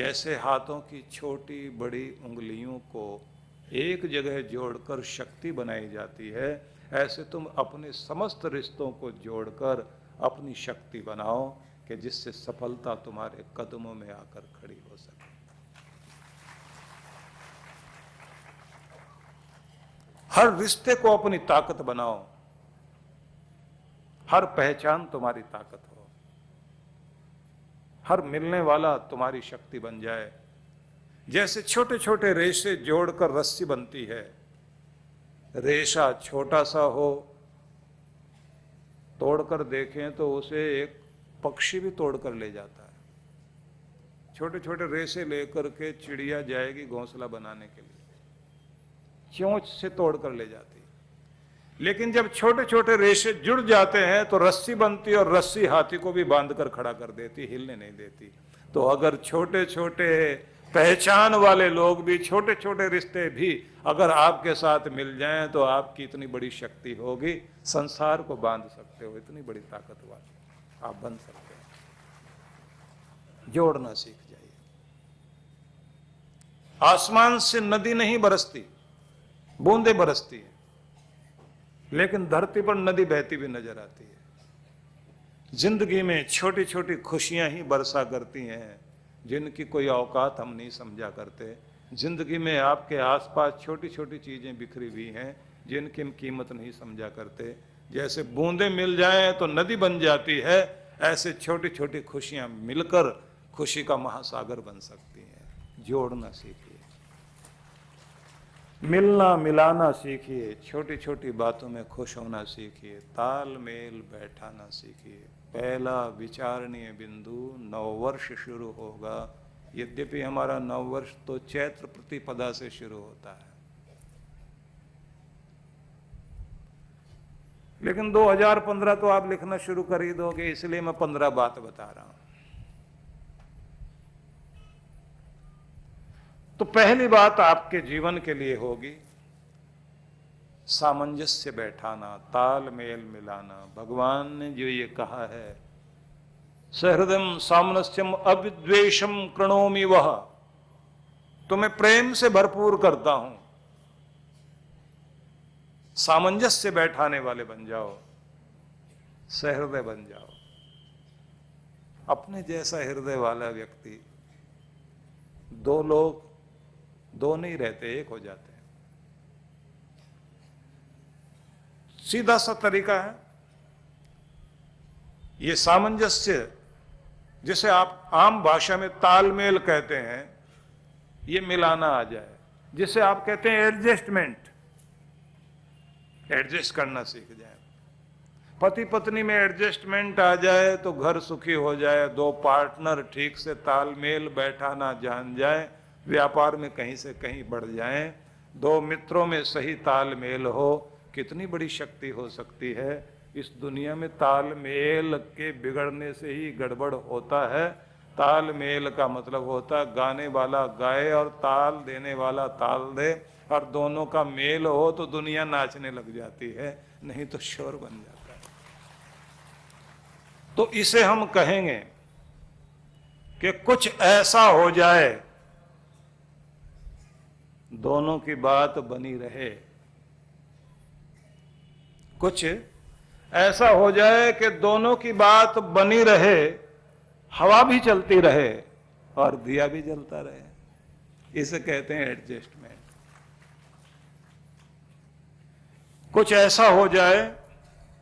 जैसे हाथों की छोटी बड़ी उंगलियों को एक जगह जोड़कर शक्ति बनाई जाती है, ऐसे तुम अपने समस्त रिश्तों को जोड़कर अपनी शक्ति बनाओ कि जिससे सफलता तुम्हारे कदमों में आकर खड़ी हो सके। हर रिश्ते को अपनी ताकत बनाओ, हर पहचान तुम्हारी ताकत हो, हर मिलने वाला तुम्हारी शक्ति बन जाए। जैसे छोटे छोटे रेशे जोड़कर रस्सी बनती है, रेशा छोटा सा हो, तोड़कर देखें तो उसे एक पक्षी भी तोड़कर ले जाता है। छोटे छोटे रेशे लेकर के चिड़िया जाएगी घोंसला बनाने के लिए, चोंच से तोड़कर ले जाती। लेकिन जब छोटे छोटे रेशे जुड़ जाते हैं तो रस्सी बनती, और रस्सी हाथी को भी बांधकर खड़ा कर देती, हिलने नहीं देती। तो अगर छोटे छोटे पहचान वाले लोग भी, छोटे छोटे रिश्ते भी अगर आपके साथ मिल जाएं तो आपकी इतनी बड़ी शक्ति होगी, संसार को बांध सकते हो, इतनी बड़ी ताकत वाले आप बन सकते हो। जोड़ना सीख जाइए। आसमान से नदी नहीं बरसती, बूंदे बरसती है, लेकिन धरती पर नदी बहती भी नजर आती है। जिंदगी में छोटी छोटी खुशियां ही बरसा करती हैं, जिनकी कोई औकात हम नहीं समझा करते। जिंदगी में आपके आसपास छोटी छोटी चीजें बिखरी हुई हैं, जिनकी हम कीमत नहीं समझा करते। जैसे बूंदें मिल जाएं तो नदी बन जाती है, ऐसे छोटी छोटी खुशियां मिलकर खुशी का महासागर बन सकती हैं। जोड़ना सीखिए, मिलना मिलाना सीखिए, छोटी छोटी बातों में खुश होना सीखिए, तालमेल बैठाना सीखिए। पहला विचारणीय बिंदु नववर्ष शुरू होगा। यद्यपि हमारा नववर्ष तो चैत्र प्रतिपदा से शुरू होता है, लेकिन 2015 तो आप लिखना शुरू कर ही दोगे, इसलिए मैं 15 बात बता रहा हूं। तो पहली बात आपके जीवन के लिए होगी सामंजस्य बैठाना, तालमेल मिलाना। भगवान ने जो ये कहा है, सहृदयम सामनस्यम अविद्वेषम कृणोमि वह, तो मैं प्रेम से भरपूर करता हूं। सामंजस्य बैठाने वाले बन जाओ, सहृदय बन जाओ। अपने जैसा हृदय वाला व्यक्ति, दो लोग दो नहीं रहते, एक हो जाते हैं। सीधा सा तरीका है ये सामंजस्य, जिसे आप आम भाषा में तालमेल कहते हैं, ये मिलाना आ जाए। जिसे आप कहते हैं एडजस्टमेंट, एडजस्ट करना सीख जाए। पति पत्नी में एडजस्टमेंट आ जाए तो घर सुखी हो जाए। दो पार्टनर ठीक से तालमेल बैठाना जान जाए, व्यापार में कहीं से कहीं बढ़ जाएं। दो मित्रों में सही तालमेल हो, कितनी बड़ी शक्ति हो सकती है। इस दुनिया में तालमेल के बिगड़ने से ही गड़बड़ होता है। तालमेल का मतलब होता है गाने वाला गाए और ताल देने वाला ताल दे, और दोनों का मेल हो तो दुनिया नाचने लग जाती है, नहीं तो शोर बन जाता है। तो इसे हम कहेंगे कि कुछ ऐसा हो जाए दोनों की बात बनी रहे, कुछ ऐसा हो जाए कि दोनों की बात बनी रहे, हवा भी चलती रहे और दिया भी जलता रहे। इसे कहते हैं एडजस्टमेंट। कुछ ऐसा हो जाए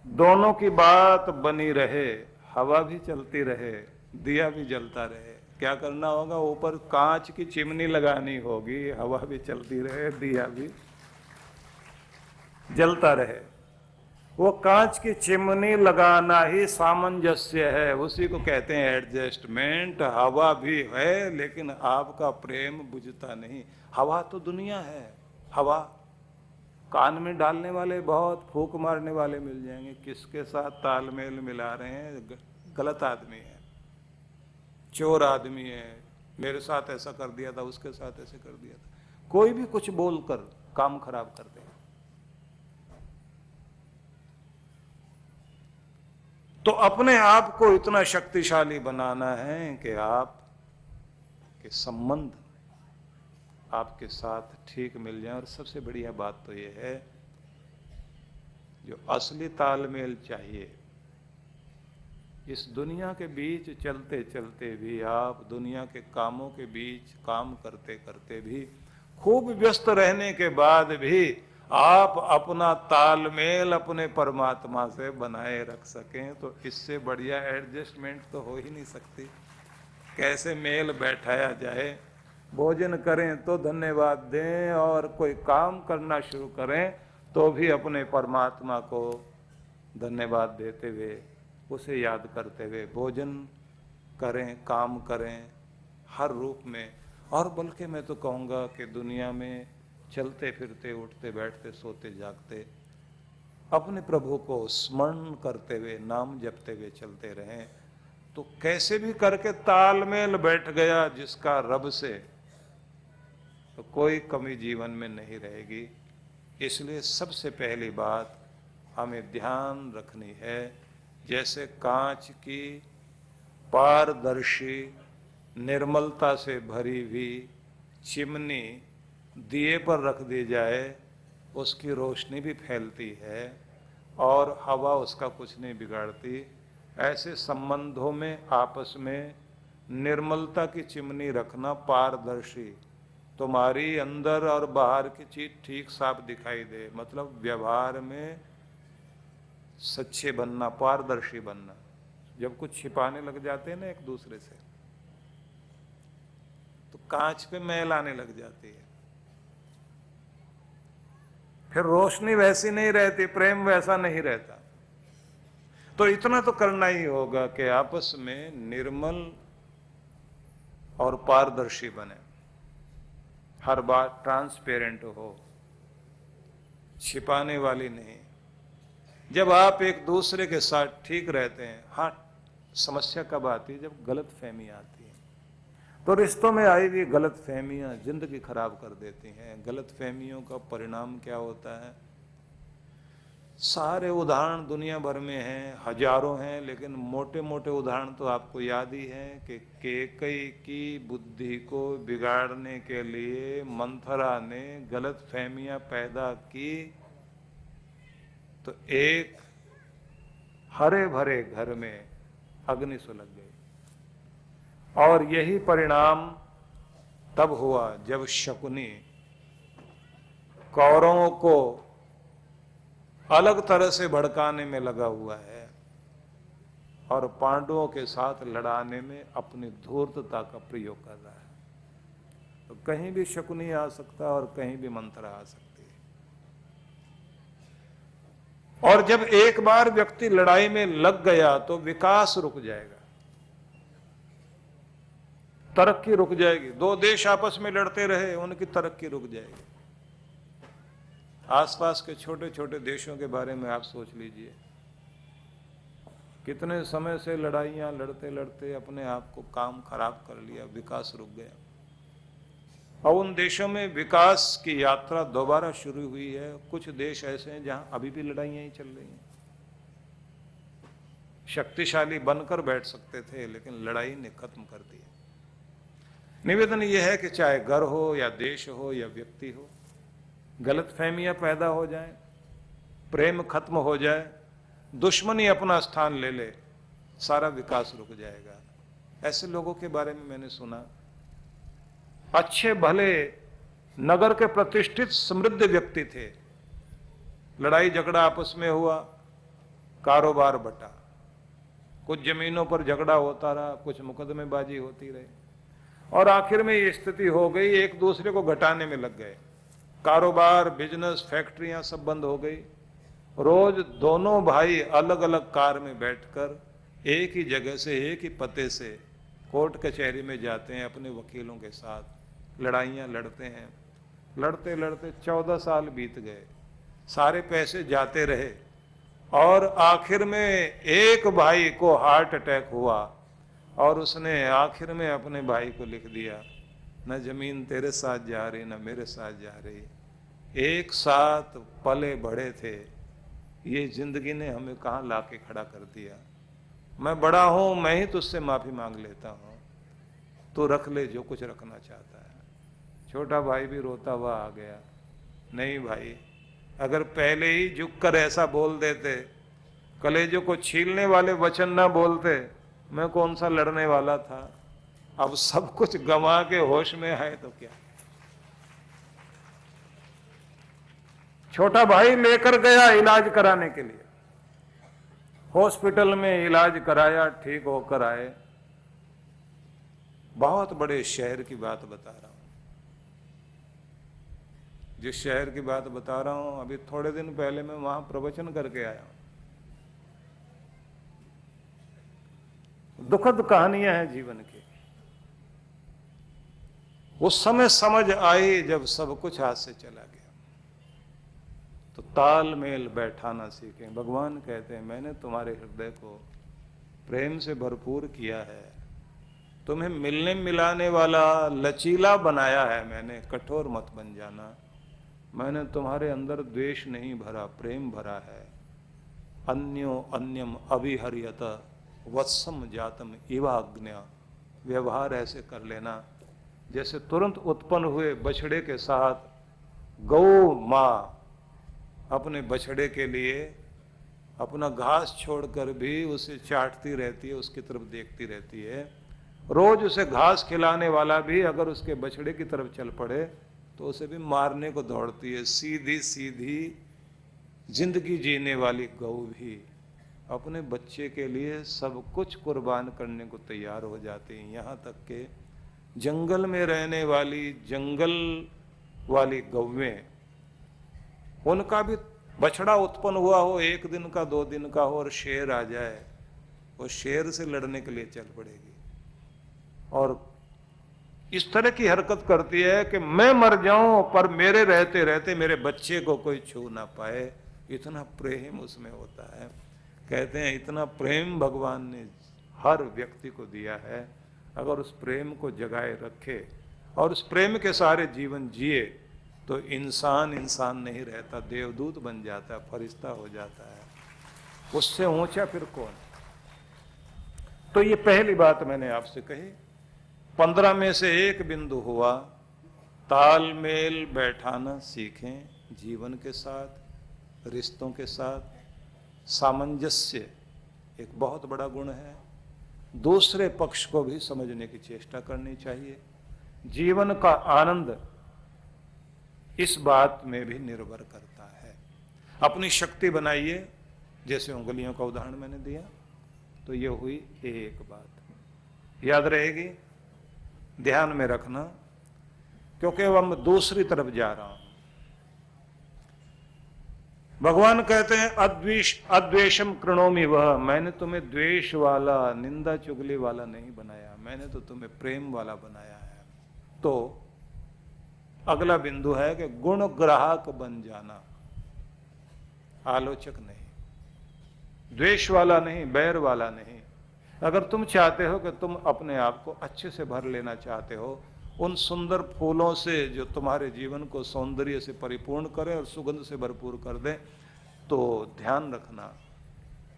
दोनों की बात बनी रहे, हवा भी चलती रहे, दिया भी जलता रहे। क्या करना होगा? ऊपर कांच की चिमनी लगानी होगी, हवा भी चलती रहे, दिया भी जलता रहे। वो कांच की चिमनी लगाना ही सामंजस्य है, उसी को कहते हैं एडजस्टमेंट। हवा भी है लेकिन आपका प्रेम बुझता नहीं। हवा तो दुनिया है, हवा कान में डालने वाले बहुत, फूंक मारने वाले मिल जाएंगे। किसके साथ तालमेल मिला रहे हैं? गलत आदमी है, चोर आदमी है, मेरे साथ ऐसा कर दिया था, उसके साथ ऐसे कर दिया था। कोई भी कुछ बोलकर काम खराब कर दे। तो अपने आप को इतना शक्तिशाली बनाना है कि कि संबंध आपके साथ ठीक मिल जाए। और सबसे बढ़िया बात तो ये है, जो असली तालमेल चाहिए, इस दुनिया के बीच चलते चलते भी, आप दुनिया के कामों के बीच काम करते करते भी, खूब व्यस्त रहने के बाद भी आप अपना तालमेल अपने परमात्मा से बनाए रख सकें, तो इससे बढ़िया एडजस्टमेंट तो हो ही नहीं सकती। कैसे मेल बैठाया जाए, भोजन करें तो धन्यवाद दें, और कोई काम करना शुरू करें तो भी अपने परमात्मा को धन्यवाद देते हुए, उसे याद करते हुए भोजन करें, काम करें हर रूप में। और बल्कि मैं तो कहूँगा कि दुनिया में चलते फिरते, उठते बैठते, सोते जागते अपने प्रभु को स्मरण करते हुए, नाम जपते हुए चलते रहें, तो कैसे भी करके तालमेल बैठ गया जिसका रब से, तो कोई कमी जीवन में नहीं रहेगी। इसलिए सबसे पहली बात हमें ध्यान रखनी है, जैसे कांच की पारदर्शी निर्मलता से भरी हुई चिमनी दिए पर रख दी जाए, उसकी रोशनी भी फैलती है और हवा उसका कुछ नहीं बिगाड़ती। ऐसे संबंधों में आपस में निर्मलता की चिमनी रखना, पारदर्शी, तुम्हारी अंदर और बाहर की चीज ठीक साफ दिखाई दे, मतलब व्यवहार में सच्चे बनना, पारदर्शी बनना। जब कुछ छिपाने लग जाते हैं ना एक दूसरे से, तो कांच पे मैल आने लग जाती है, फिर रोशनी वैसी नहीं रहती, प्रेम वैसा नहीं रहता। तो इतना तो करना ही होगा कि आपस में निर्मल और पारदर्शी बने, हर बात ट्रांसपेरेंट हो, छिपाने वाली नहीं। जब आप एक दूसरे के साथ ठीक रहते हैं, हाँ, समस्या कब आती है? जब गलत फहमी आती है। तो रिश्तों में आई हुई गलत फहमियां जिंदगी खराब कर देती हैं। गलत फहमियों का परिणाम क्या होता है? सारे उदाहरण दुनिया भर में हैं, हजारों हैं, लेकिन मोटे मोटे उदाहरण तो आपको याद ही है कि कैकेयी की बुद्धि को बिगाड़ने के लिए मंथरा ने गलत फहमियां पैदा की, तो एक हरे भरे घर में अग्नि सुलग गई। और यही परिणाम तब हुआ जब शकुनी कौरवों को अलग तरह से भड़काने में लगा हुआ है और पांडवों के साथ लड़ाने में अपनी धूर्तता का प्रयोग कर रहा है। तो कहीं भी शकुनी आ सकता है और कहीं भी मंथरा आ सकती है। और जब एक बार व्यक्ति लड़ाई में लग गया तो विकास रुक जाएगा, तरक्की रुक जाएगी। दो देश आपस में लड़ते रहे, उनकी तरक्की रुक जाएगी। आसपास के छोटे छोटे देशों के बारे में आप सोच लीजिए, कितने समय से लड़ाइयां लड़ते लड़ते अपने आप को काम खराब कर लिया, विकास रुक गया। और उन देशों में विकास की यात्रा दोबारा शुरू हुई है। कुछ देश ऐसे हैं जहां अभी भी लड़ाइयां ही चल रही हैं। शक्तिशाली बनकर बैठ सकते थे, लेकिन लड़ाई ने खत्म कर दिया। निवेदन यह है कि चाहे घर हो या देश हो या व्यक्ति हो, गलतफहमियां पैदा हो जाए, प्रेम खत्म हो जाए, दुश्मनी अपना स्थान ले ले, सारा विकास रुक जाएगा। ऐसे लोगों के बारे में मैंने सुना, अच्छे भले नगर के प्रतिष्ठित समृद्ध व्यक्ति थे, लड़ाई झगड़ा आपस में हुआ, कारोबार बटा, कुछ जमीनों पर झगड़ा होता रहा, कुछ मुकदमेबाजी होती रही, और आखिर में ये स्थिति हो गई, एक दूसरे को घटाने में लग गए। कारोबार, बिजनेस, फैक्ट्रियां सब बंद हो गई। रोज दोनों भाई अलग अलग कार में बैठकर एक ही जगह से, एक ही पते से कोर्ट कचहरी में जाते हैं, अपने वकीलों के साथ लड़ाइयां लड़ते हैं। लड़ते लड़ते 14 साल बीत गए, सारे पैसे जाते रहे, और आखिर में एक भाई को हार्ट अटैक हुआ और उसने आखिर में अपने भाई को लिख दिया, न जमीन तेरे साथ जा रही न मेरे साथ जा रही, एक साथ पले बढ़े थे, ये जिंदगी ने हमें कहां लाके खड़ा कर दिया। मैं बड़ा हूं, मैं ही तुझसे माफी मांग लेता हूं, तो रख ले जो कुछ रखना चाहता है। छोटा भाई भी रोता हुआ आ गया, नहीं भाई, अगर पहले ही झुक कर ऐसा बोल देते, कलेजों को छीलने वाले वचन ना बोलते, मैं कौन सा लड़ने वाला था। अब सब कुछ गंवा के होश में है तो क्या। छोटा भाई लेकर गया इलाज कराने के लिए, हॉस्पिटल में इलाज कराया, ठीक होकर आए। बहुत बड़े शहर की बात बता रहा हूं, जिस शहर की बात बता रहा हूं अभी थोड़े दिन पहले मैं वहां प्रवचन करके आया हूं। दुखद कहानियां हैं जीवन की। उस समय समझ आई जब सब कुछ हाथ से चला गया। तो तालमेल बैठाना सीखें। भगवान कहते हैं मैंने तुम्हारे हृदय को प्रेम से भरपूर किया है, तुम्हें मिलने मिलाने वाला लचीला बनाया है मैंने, कठोर मत बन जाना। मैंने तुम्हारे अंदर द्वेष नहीं भरा, प्रेम भरा है। अन्यो अन्यम अभिहर्यत वत्सम जातम इवाज्ञा। व्यवहार ऐसे कर लेना जैसे तुरंत उत्पन्न हुए बछड़े के साथ गौ माँ अपने बछड़े के लिए अपना घास छोड़कर भी उसे चाटती रहती है, उसकी तरफ देखती रहती है। रोज उसे घास खिलाने वाला भी अगर उसके बछड़े की तरफ चल पड़े तो उसे भी मारने को दौड़ती है। सीधी सीधी जिंदगी जीने वाली गौ भी अपने बच्चे के लिए सब कुछ कुर्बान करने को तैयार हो जाती है। यहाँ तक के जंगल में रहने वाली जंगल वाली गौवें, उनका भी बछड़ा उत्पन्न हुआ हो, 1 दिन का 2 दिन का हो, और शेर आ जाए, वो शेर से लड़ने के लिए चल पड़ेगी और इस तरह की हरकत करती है कि मैं मर जाऊं पर मेरे रहते रहते मेरे बच्चे को कोई छू ना पाए। इतना प्रेम उसमें होता है। कहते हैं इतना प्रेम भगवान ने हर व्यक्ति को दिया है। अगर उस प्रेम को जगाए रखे और उस प्रेम के सहारे जीवन जिए तो इंसान इंसान नहीं रहता, देवदूत बन जाता है, फरिश्ता हो जाता है। उससे ऊंचा फिर कौन। तो ये पहली बात मैंने आपसे कही। 15 में से एक बिंदु हुआ, तालमेल बैठाना सीखें जीवन के साथ, रिश्तों के साथ। सामंजस्य एक बहुत बड़ा गुण है। दूसरे पक्ष को भी समझने की चेष्टा करनी चाहिए। जीवन का आनंद इस बात में भी निर्भर करता है। अपनी शक्ति बनाइए, जैसे उंगलियों का उदाहरण मैंने दिया। तो ये हुई एक बात, याद रहेगी, ध्यान में रखना, क्योंकि अब हम दूसरी तरफ जा रहा हूं। भगवान कहते हैं अद्वेषम कृणोमि वह। मैंने तुम्हें द्वेष वाला, निंदा चुगली वाला नहीं बनाया, मैंने तो तुम्हें प्रेम वाला बनाया है। तो अगला बिंदु है कि गुण ग्राहक बन जाना, आलोचक नहीं, द्वेष वाला नहीं, बैर वाला नहीं। अगर तुम चाहते हो कि तुम अपने आप को अच्छे से भर लेना चाहते हो, उन सुंदर फूलों से जो तुम्हारे जीवन को सौंदर्य से परिपूर्ण करें और सुगंध से भरपूर कर दें, तो ध्यान रखना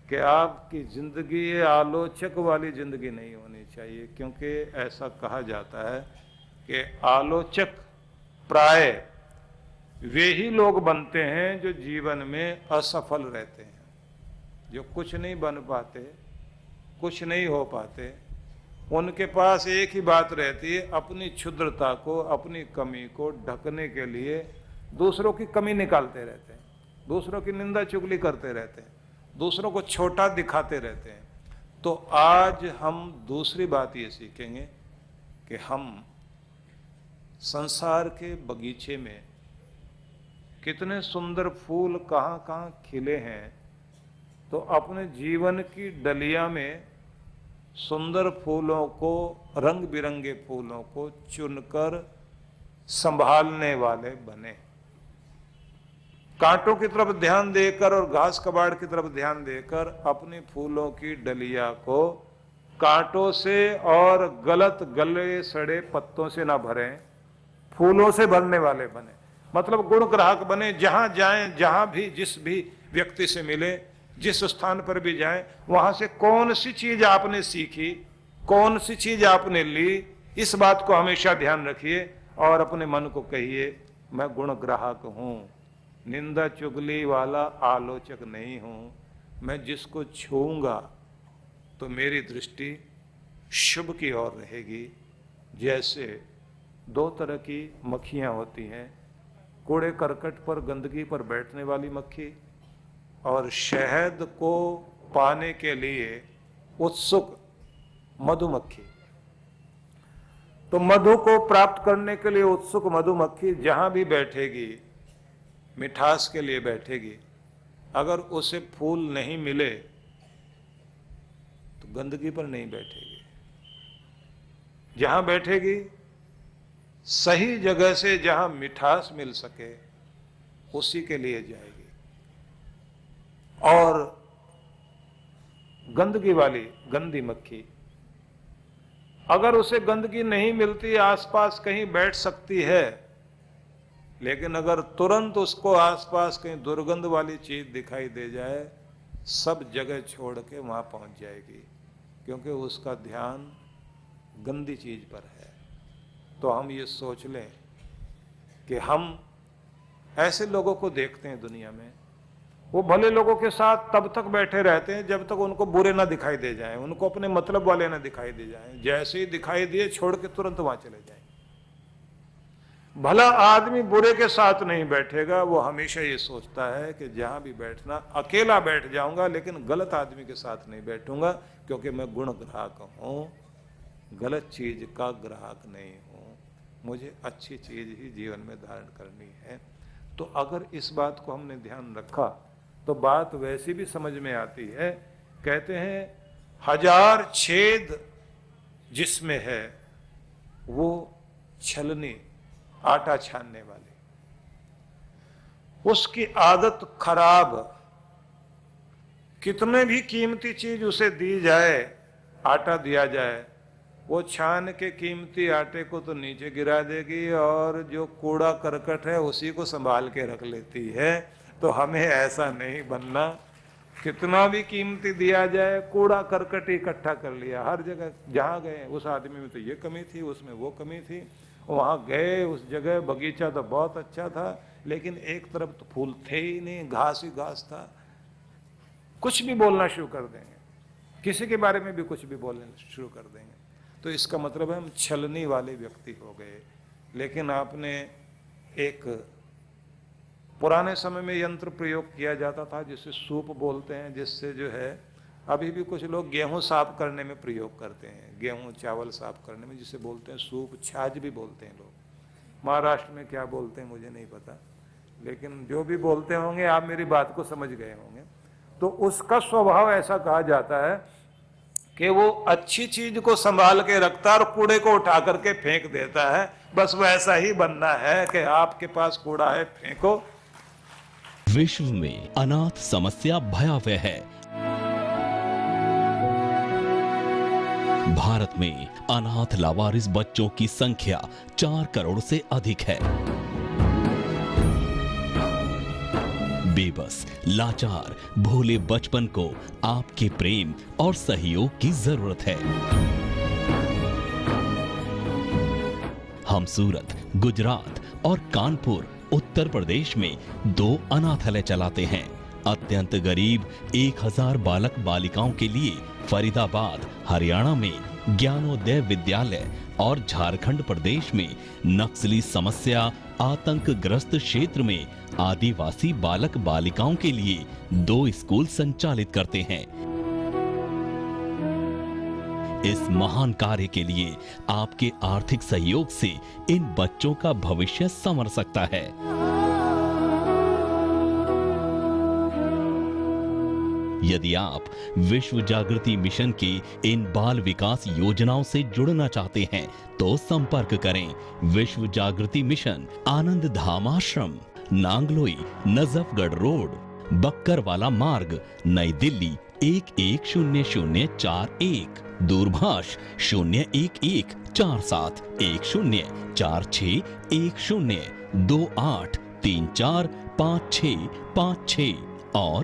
कि आपकी जिंदगी ये आलोचक वाली जिंदगी नहीं होनी चाहिए। क्योंकि ऐसा कहा जाता है कि आलोचक प्राय वे ही लोग बनते हैं जो जीवन में असफल रहते हैं, जो कुछ नहीं बन पाते, कुछ नहीं हो पाते। उनके पास एक ही बात रहती है, अपनी क्षुद्रता को, अपनी कमी को ढकने के लिए दूसरों की कमी निकालते रहते हैं, दूसरों की निंदा चुगली करते रहते हैं, दूसरों को छोटा दिखाते रहते हैं। तो आज हम दूसरी बात ये सीखेंगे कि हम संसार के बगीचे में कितने सुंदर फूल कहाँ कहाँ खिले हैं, तो अपने जीवन की डलिया में सुंदर फूलों को, रंग बिरंगे फूलों को चुनकर संभालने वाले बने। कांटों की तरफ ध्यान देकर और घास कबाड़ की तरफ ध्यान देकर अपने फूलों की डलिया को कांटों से और गलत गले सड़े पत्तों से ना भरें, फूलों से भरने वाले बने। मतलब गुण ग्राहक बने। जहां जाएं, जहां भी जिस भी व्यक्ति से मिले, जिस स्थान पर भी जाएं, वहां से कौन सी चीज आपने सीखी, कौन सी चीज आपने ली, इस बात को हमेशा ध्यान रखिए और अपने मन को कहिए, मैं गुण ग्राहक हूं, निंदा चुगली वाला आलोचक नहीं हूं। मैं जिसको छूऊंगा तो मेरी दृष्टि शुभ की ओर रहेगी। जैसे दो तरह की मक्खियां होती हैं, कूड़े करकट पर गंदगी पर बैठने वाली मक्खी और शहद को पाने के लिए उत्सुक मधुमक्खी। तो मधु को प्राप्त करने के लिए उत्सुक मधुमक्खी जहां भी बैठेगी, मिठास के लिए बैठेगी, अगर उसे फूल नहीं मिले तो गंदगी पर नहीं बैठेगी। जहां बैठेगी सही जगह से जहां मिठास मिल सके उसी के लिए जाएगी। और गंदगी वाली गंदी मक्खी, अगर उसे गंदगी नहीं मिलती, आसपास कहीं बैठ सकती है, लेकिन अगर तुरंत उसको आसपास कहीं दुर्गंध वाली चीज दिखाई दे जाए, सब जगह छोड़ के वहां पहुंच जाएगी, क्योंकि उसका ध्यान गंदी चीज पर है। तो हम ये सोच लें कि हम ऐसे लोगों को देखते हैं दुनिया में, वो भले लोगों के साथ तब तक बैठे रहते हैं जब तक उनको बुरे ना दिखाई दे जाएं, उनको अपने मतलब वाले ना दिखाई दे जाएं। जैसे ही दिखाई दिए छोड़ के तुरंत वहां चले जाएं। भला आदमी बुरे के साथ नहीं बैठेगा, वो हमेशा ये सोचता है कि जहां भी बैठना अकेला बैठ जाऊंगा, लेकिन गलत आदमी के साथ नहीं बैठूंगा, क्योंकि मैं गुण ग्राहक हूं, गलत चीज का ग्राहक नहीं हूं, मुझे अच्छी चीज ही जीवन में धारण करनी है। तो अगर इस बात को हमने ध्यान रखा तो बात वैसी भी समझ में आती है। कहते हैं 1000 छेद जिसमें है वो छलनी, आटा छानने वाली, उसकी आदत खराब। कितने भी कीमती चीज उसे दी जाए, आटा दिया जाए, वो छान के कीमती आटे को तो नीचे गिरा देगी और जो कूड़ा करकट है उसी को संभाल के रख लेती है। तो हमें ऐसा नहीं बनना। कितना भी कीमती दिया जाए, कूड़ा करकट इकट्ठा कर लिया हर जगह। जहां गए उस आदमी में तो ये कमी थी, उसमें वो कमी थी, वहां गए उस जगह बगीचा तो बहुत अच्छा था, लेकिन एक तरफ तो फूल थे ही नहीं, घास ही घास था। कुछ भी बोलना शुरू कर देंगे, किसी के बारे में भी कुछ भी बोलना शुरू कर देंगे। तो इसका मतलब है हम छलनी वाले व्यक्ति हो गए। लेकिन आपने एक पुराने समय में यंत्र प्रयोग किया जाता था जिसे सूप बोलते हैं, जिससे जो है अभी भी कुछ लोग गेहूं साफ करने में प्रयोग करते हैं, गेहूं चावल साफ करने में, जिसे बोलते हैं सूप, छाछ भी बोलते हैं लोग। महाराष्ट्र में क्या बोलते हैं मुझे नहीं पता, लेकिन जो भी बोलते होंगे आप मेरी बात को समझ गए होंगे। तो उसका स्वभाव ऐसा कहा जाता है कि वो अच्छी चीज को संभाल के रखता है और कूड़े को उठा करके फेंक देता है। बस वैसा ही बनना है कि आपके पास कूड़ा है, फेंको। विश्व में अनाथ समस्या भयावह है। भारत में अनाथ लावारिस बच्चों की संख्या 4 करोड़ से अधिक है। बेबस, लाचार, भोले बचपन को आपके प्रेम और सहयोग की जरूरत है। हम सूरत, गुजरात और कानपुर, उत्तर प्रदेश में 2 अनाथालय चलाते हैं। अत्यंत गरीब 1000 बालक बालिकाओं के लिए फरीदाबाद, हरियाणा में ज्ञानोदय विद्यालय और झारखंड प्रदेश में नक्सली समस्या आतंकग्रस्त क्षेत्र में आदिवासी बालक बालिकाओं के लिए 2 स्कूल संचालित करते हैं। इस महान कार्य के लिए आपके आर्थिक सहयोग से इन बच्चों का भविष्य संवर सकता है। यदि आप विश्व जागृति मिशन की इन बाल विकास योजनाओं से जुड़ना चाहते हैं तो संपर्क करें। विश्व जागृति मिशन, आनंद धाम आश्रम, नांगलोई, नजफगढ़ रोड, बक्करवाला मार्ग, नई दिल्ली 110041, दूरभाष 01141011028345656 और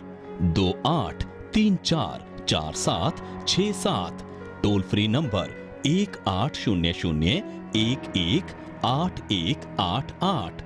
28344767। Toll free number 1800 118188।